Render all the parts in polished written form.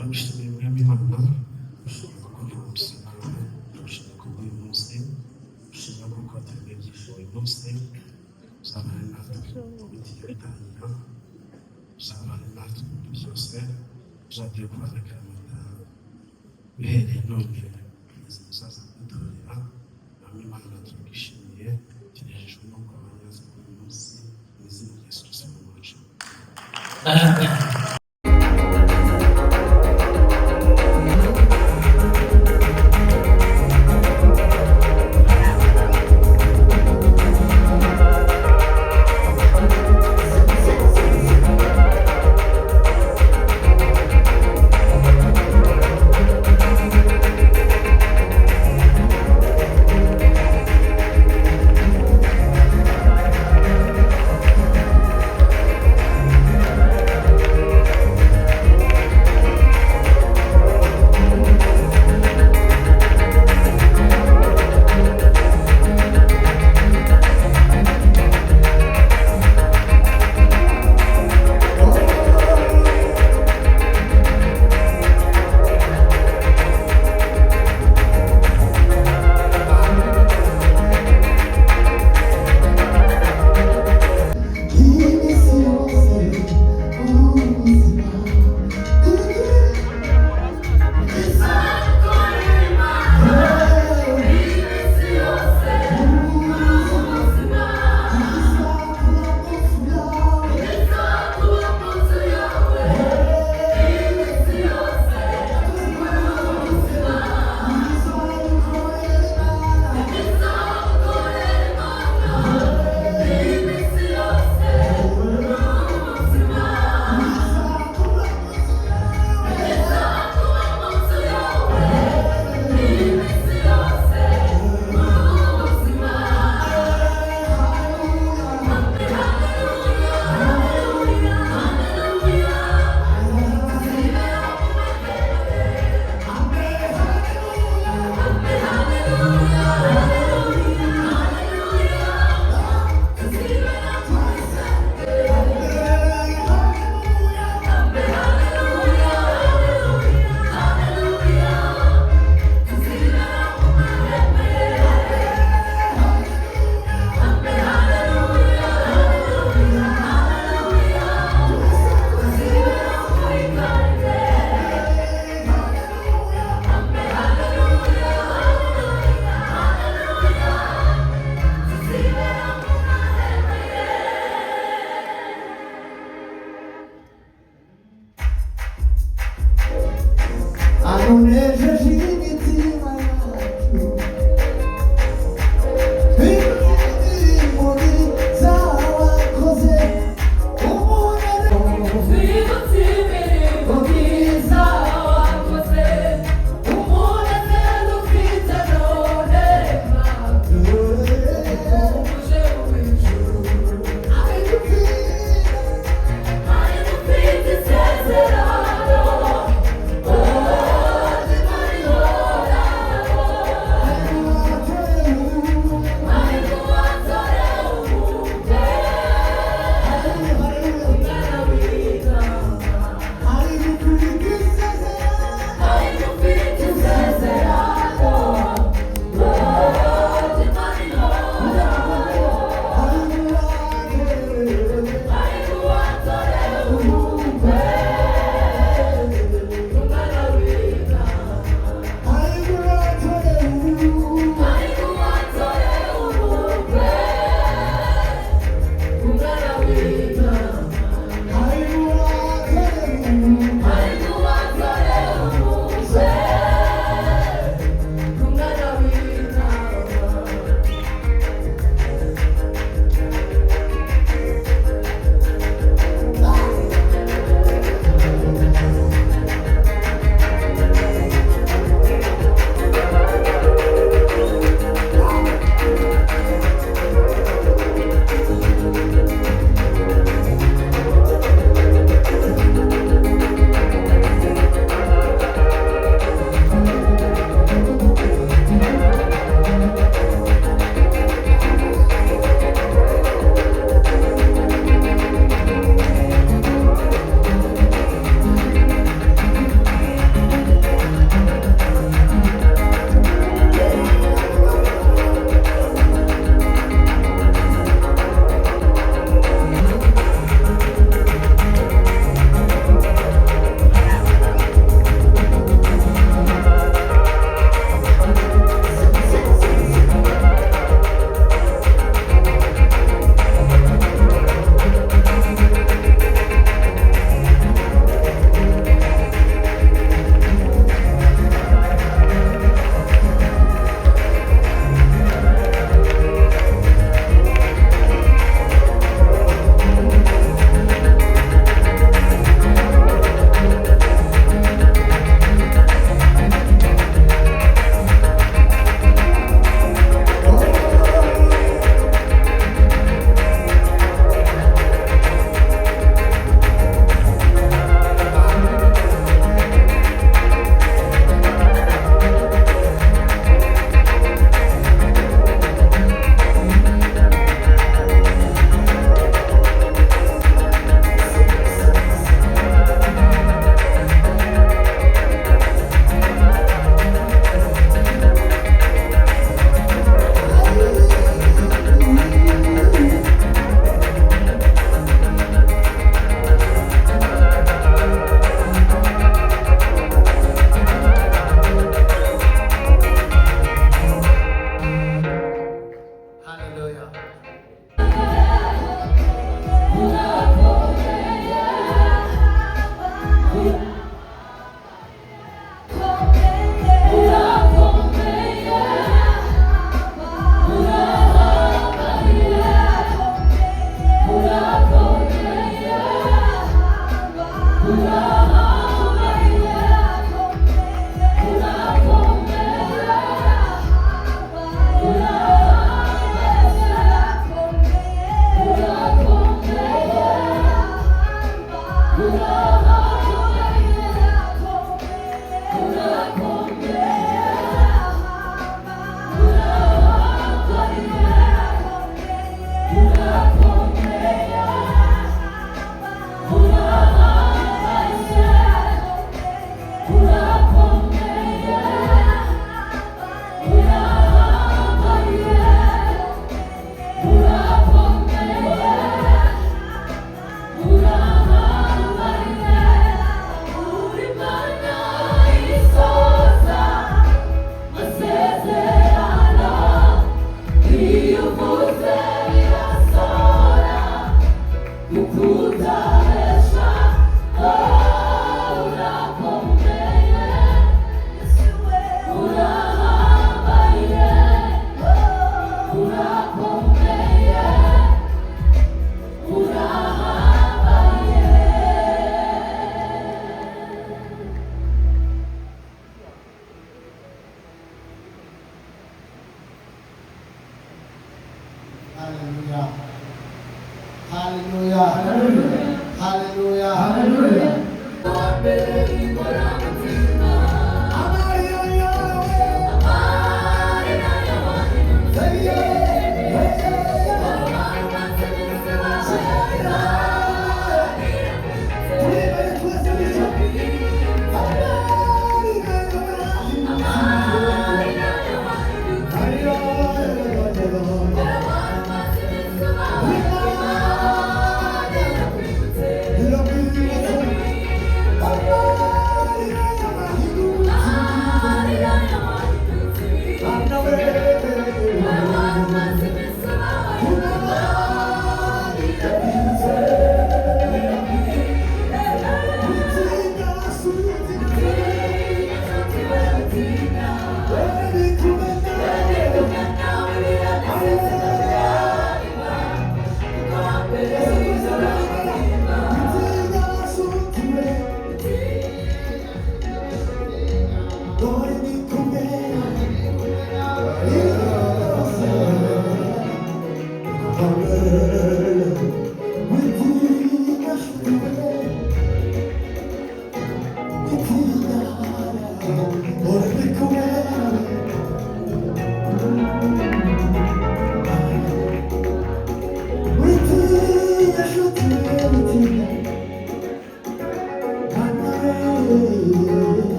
turabishimiye umwami Imana, dushimira ko uri munsi nawe, turashimira ko uri munsi, dushimira ko twateguye ibyishimo uyu munsi, uzabane natwe mu biti bitangira, uzabane natwe mu bintu byose, uzaduhe kubana karamata, uhereye none kugeza umusaza kudutorera, umwami Imana turabishimiye, tunejejwe no kuba abanyazi kuri uyu munsi, mu izina rya Yesu Kristo wacu. Hallelujah. Hallelujah. Hallelujah.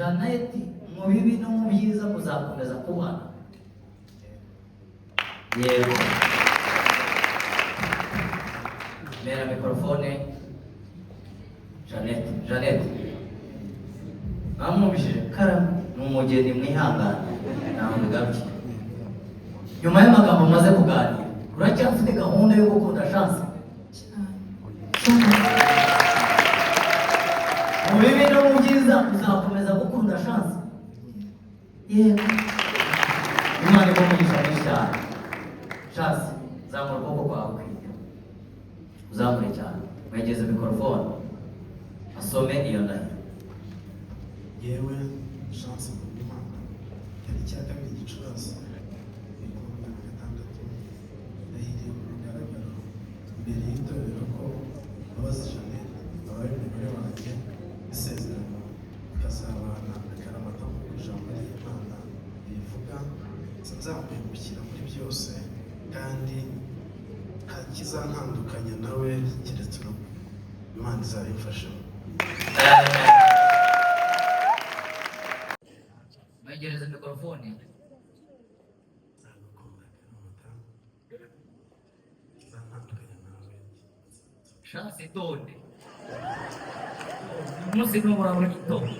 Jeannette mu bibi no mu byiza muzakomeza kubana. Yego. Mera mikrofone. Jeannette. Namubishije Karame n'umugeni mwihangana. Naho ndagabye. Nyuma y'amagambo maze kuganira, uracyafite gahunda yo gukunda Chance? Mu bibi no mu byiza uzakomeza gukunda Chance? Yego. Imana ikomugisha mwinshi cyane. Chance, zamura ukuboko kwawe kw'iburyo. Uzamure cyane. Mwegeze mikrofone. Asome iyo ndahiro. yewe Chance Nkundimana tariki ya 2 Gicurasi 2026 ndahiriye ku mugaragaro imbere y'itorero ko Mbabazi Jeannette abaye umugore wanjye isezerano tukazabana akaramata ku ijambo ry'Imana rivuga sinzamuhemukira muri byose kandi nta kizantandukanya nawe keretse urupfu. Imana izabimfashamo. Mwegereze mikrofone. Chance itonde. Umunsi n'umura muri gitondo.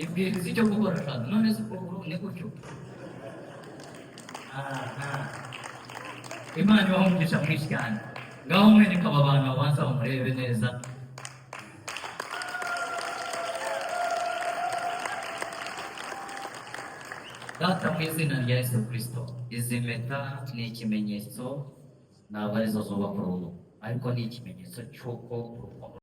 Ibwiriza icyo gukora Chance, none se ukuguru ni gutyo. Imana ibaho umugisha mwinshi cyane. Ngaho mwereka aba bantu babanza bamurebe neza. Data mu izina rya Yesu Kristo, izi mpeta ni ikimenyetso, ntabwo arizo zubaka urugo, ariko ni ikimenyetso cy'uko urukundo